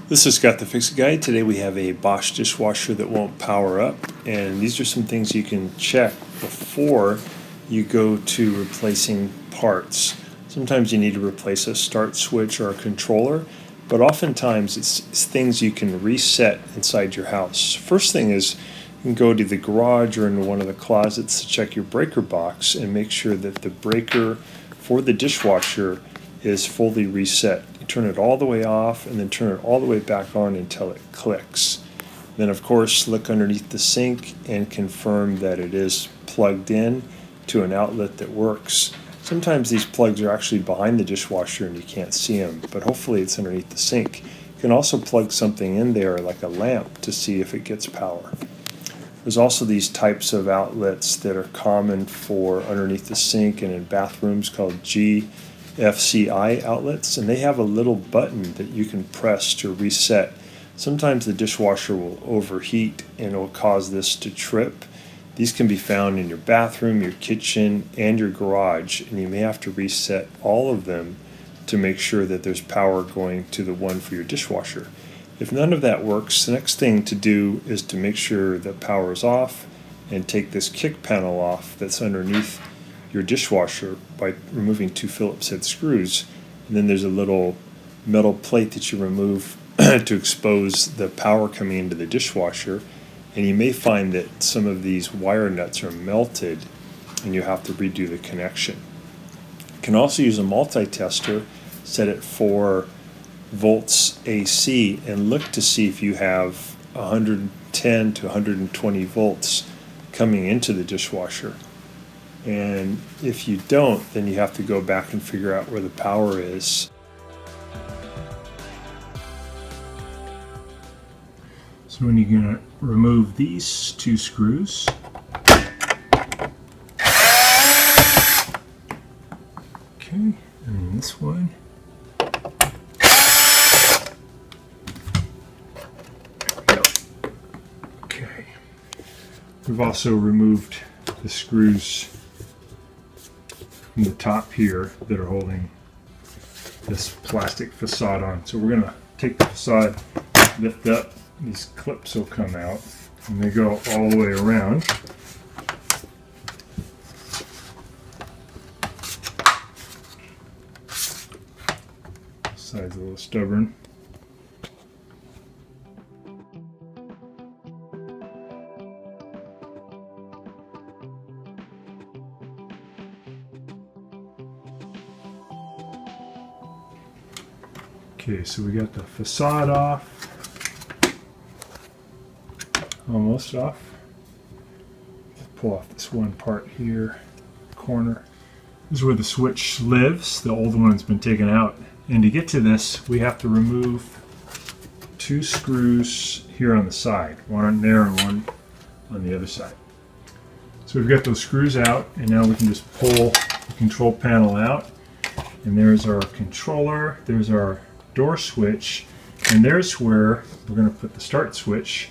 This is Scott the Fix-It Guy. Today we have a BOSCH dishwasher that won't power up, and these are some things you can check before you go to replacing parts. Sometimes you need to replace a start switch or a controller, but oftentimes it's things you can reset inside your house. First thing is you can go to the garage or into one of the closets to check your breaker box and make sure that the breaker for the dishwasher is fully reset. You turn it all the way off and then turn it all the way back on until it clicks. Then of course look underneath the sink and confirm that it is plugged in to an outlet that works. Sometimes these plugs are actually behind the dishwasher and you can't see them, but hopefully it's underneath the sink. You can also plug something in there like a lamp to see if it gets power. There's also these types of outlets that are common for underneath the sink and in bathrooms called GFCI outlets, and they have a little button that you can press to reset. Sometimes the dishwasher will overheat and it will cause this to trip. These can be found in your bathroom, your kitchen, and your garage, and you may have to reset all of them to make sure that there's power going to the one for your dishwasher. If none of that works, the next thing to do is to make sure that power is off and take this kick panel off that's underneath your dishwasher by removing 2 Phillips head screws. And then there's a little metal plate that you remove to expose the power coming into the dishwasher. And you may find that some of these wire nuts are melted and you have to redo the connection. You can also use a multi-tester, set it for volts AC, and look to see if you have 110 to 120 volts coming into the dishwasher. And if you don't, then you have to go back and figure out where the power is. So when you're going to remove these 2 screws, okay, and this one. Okay. We've also removed the screws from the top here that are holding this plastic facade on. So we're going to take the facade, lift up, these clips will come out and they go all the way around. Side's a little stubborn. Okay, so we got the facade off, almost off. Pull off this one part here, corner. This is where the switch lives. The old one's been taken out. And to get to this, we have to remove 2 screws here on the side, one on there and one on the other side. So we've got those screws out, and now we can just pull the control panel out. And there's our controller, there's our door switch, and there's where we're going to put the start switch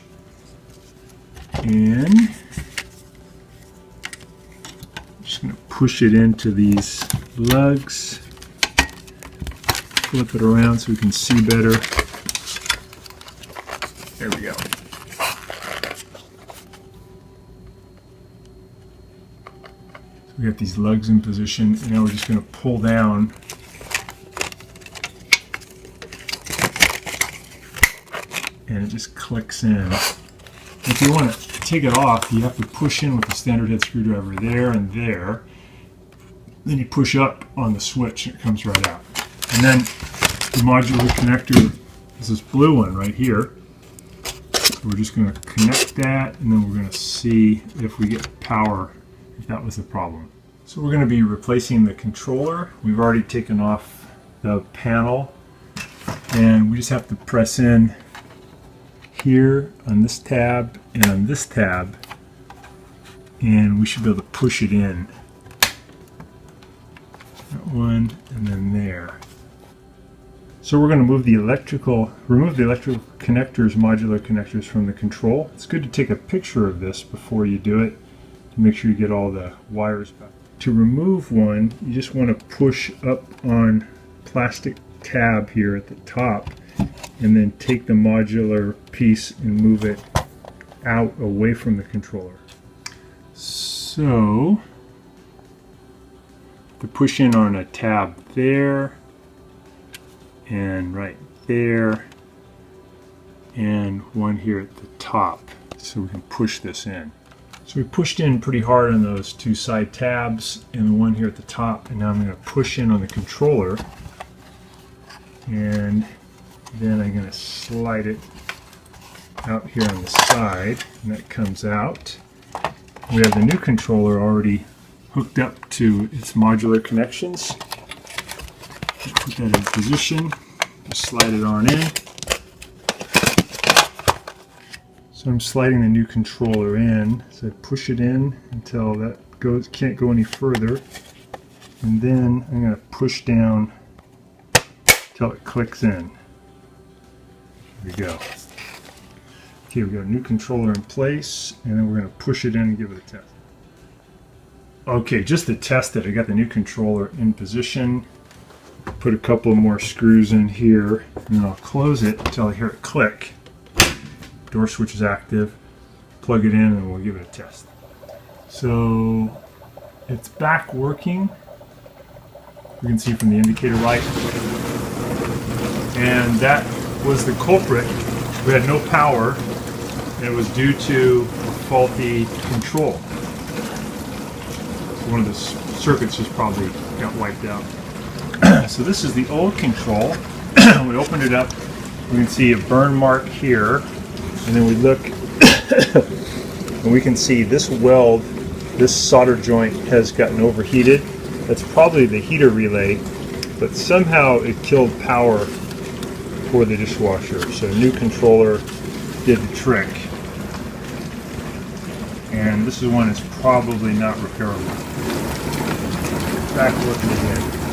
in. I'm just going to push it into these lugs, flip it around so we can see better. There we go. So we got these lugs in position, and now we're just going to pull down and it just clicks in. If you want to take it off, you have to push in with the standard head screwdriver there and there. Then you push up on the switch and it comes right out. And then the modular connector is this blue one right here. So we're just going to connect that, and then we're going to see if we get power, if that was the problem. So we're going to be replacing the controller. We've already taken off the panel, and we just have to press in here on this tab and on this tab, and we should be able to push it in. That one, and then there. So we're going to remove the electrical connectors, modular connectors from the control. It's good to take a picture of this before you do it to make sure you get all the wires back. To remove one, you just want to push up on plastic tab here at the top and then take the modular piece and move it out away from the controller. So to push in on a tab there and right there and one here at the top, so we can push this in. So we pushed in pretty hard on those two side tabs and the one here at the top, and now I'm going to push in on the controller, and then I'm going to slide it out here on the side, and that comes out. We have the new controller already hooked up to its modular connections. Put that in position, just slide it on in. So I'm sliding the new controller in, so I push it in until that can't go any further, and then I'm going to push down until it clicks in. There we go. Okay, we've got a new controller in place, and then we're going to push it in and give it a test. Okay, just to test it, I got the new controller in position. Put a couple more screws in here, and then I'll close it until I hear it click. Door switch is active. Plug it in, and we'll give it a test. So it's back working. We can see from the indicator light, and that was the culprit. We had no power, and it was due to faulty control. One of the circuits just probably got wiped out. So this is the old control. We opened it up. We can see a burn mark here, and then we look, and we can see this weld, this solder joint has gotten overheated. That's probably the heater relay, but somehow it killed power for the dishwasher. So a new controller did the trick. And this is one that's probably not repairable. Back working again.